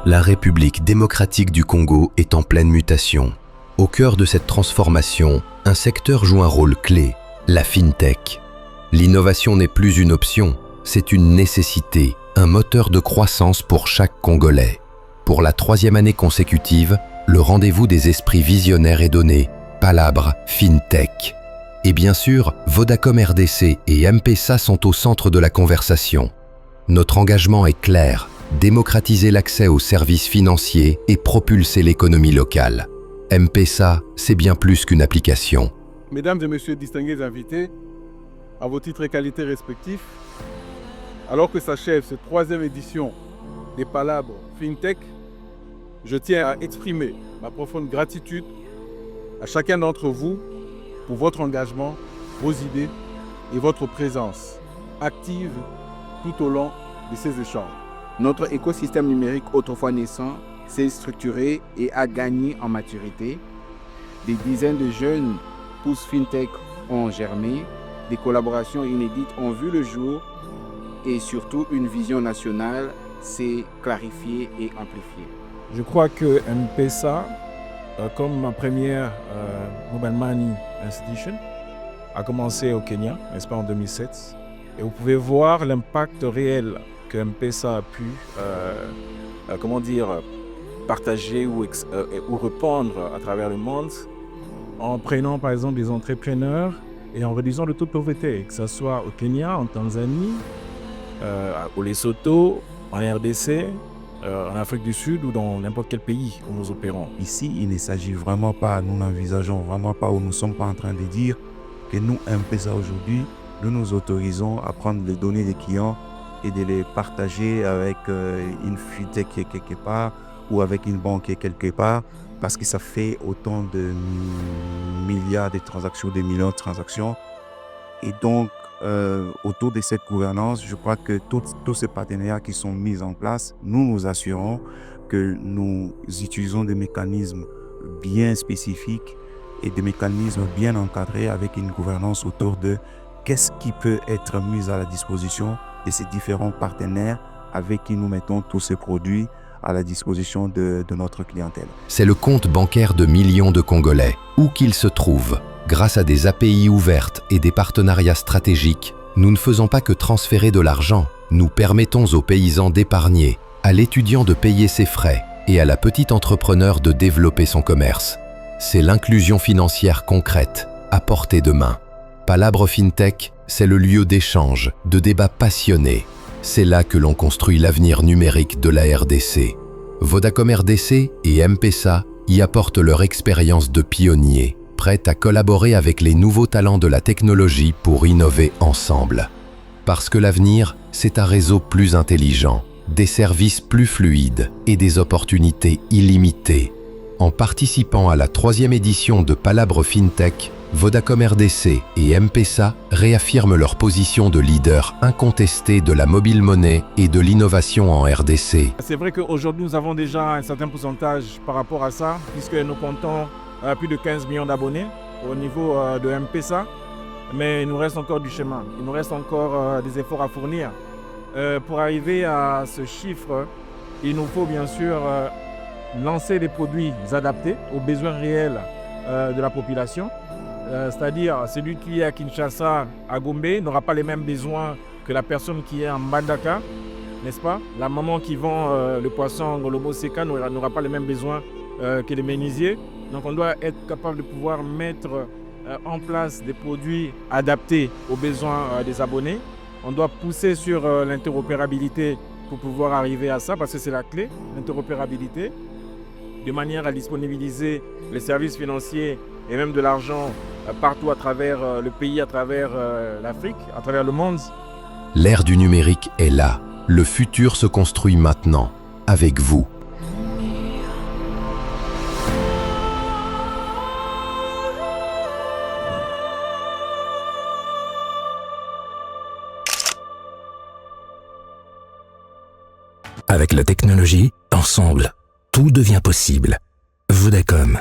La République démocratique du Congo est en pleine mutation. Au cœur de cette transformation, un secteur joue un rôle clé, la FinTech. L'innovation n'est plus une option, c'est une nécessité, un moteur de croissance pour chaque Congolais. Pour la 3e année consécutive, le rendez-vous des esprits visionnaires est donné, Palabre FinTech. Et bien sûr, Vodacom RDC et M-Pesa sont au centre de la conversation. Notre engagement est clair, démocratiser l'accès aux services financiers et propulser l'économie locale. M-Pesa, c'est bien plus qu'une application. Mesdames et messieurs distingués invités, à vos titres et qualités respectifs, alors que s'achève cette 3e édition des Palabres FinTech, je tiens à exprimer ma profonde gratitude à chacun d'entre vous pour votre engagement, vos idées et votre présence active tout au long de ces échanges. Notre écosystème numérique autrefois naissant s'est structuré et a gagné en maturité. Des dizaines de jeunes pousses FinTech ont germé, des collaborations inédites ont vu le jour et surtout une vision nationale s'est clarifiée et amplifiée. Je crois que M-Pesa, comme ma première mobile money institution, a commencé au Kenya, n'est-ce pas, en 2007. Et vous pouvez voir l'impact réel que M-Pesa a pu partager ou répandre à travers le monde en prenant par exemple des entrepreneurs et en réduisant le taux de pauvreté, que ce soit au Kenya, en Tanzanie, au Lesotho, en RDC, en Afrique du Sud ou dans n'importe quel pays où nous opérons. Ici, il ne s'agit vraiment pas, nous n'envisageons vraiment pas ou nous ne sommes pas en train de dire que nous, M-Pesa aujourd'hui, nous nous autorisons à prendre les données des clients et de les partager avec une FinTech qui est quelque part ou avec une banque qui est quelque part parce que ça fait autant de milliards de transactions, des millions de transactions. Et donc, autour de cette gouvernance, je crois que tous ces partenariats qui sont mis en place, nous nous assurons que nous utilisons des mécanismes bien spécifiques et des mécanismes bien encadrés avec une gouvernance autour de qu'est-ce qui peut être mis à la disposition de ces différents partenaires avec qui nous mettons tous ces produits à la disposition de notre clientèle. C'est le compte bancaire de millions de Congolais, où qu'ils se trouvent. Grâce à des API ouvertes et des partenariats stratégiques, nous ne faisons pas que transférer de l'argent, nous permettons aux paysans d'épargner, à l'étudiant de payer ses frais et à la petite entrepreneur de développer son commerce. C'est l'inclusion financière concrète, à portée de main. Palabre FinTech, c'est le lieu d'échange, de débats passionnés. C'est là que l'on construit l'avenir numérique de la RDC. Vodacom RDC et M-Pesa y apportent leur expérience de pionniers, prêts à collaborer avec les nouveaux talents de la technologie pour innover ensemble. Parce que l'avenir, c'est un réseau plus intelligent, des services plus fluides et des opportunités illimitées. En participant à la 3e édition de Palabre FinTech, Vodacom RDC et M-Pesa réaffirment leur position de leader incontesté de la mobile money et de l'innovation en RDC. C'est vrai qu'aujourd'hui, nous avons déjà un certain pourcentage par rapport à ça, puisque nous comptons plus de 15 millions d'abonnés au niveau de M-Pesa, mais il nous reste encore du chemin, il nous reste encore des efforts à fournir. Pour arriver à ce chiffre, il nous faut bien sûr lancer des produits adaptés aux besoins réels de la population. C'est-à-dire, celui qui est à Kinshasa, à Gombe, n'aura pas les mêmes besoins que la personne qui est en Mbandaka, n'est-ce pas? La maman qui vend le poisson Ngolobo Seka n'aura pas les mêmes besoins que les menuisiers. Donc on doit être capable de pouvoir mettre en place des produits adaptés aux besoins des abonnés. On doit pousser sur l'interopérabilité pour pouvoir arriver à ça, parce que c'est la clé, l'interopérabilité, de manière à disponibiliser les services financiers et même de l'argent partout à travers le pays, à travers l'Afrique, à travers le monde. L'ère du numérique est là. Le futur se construit maintenant, avec vous. Avec la technologie, ensemble, tout devient possible. Vodacom.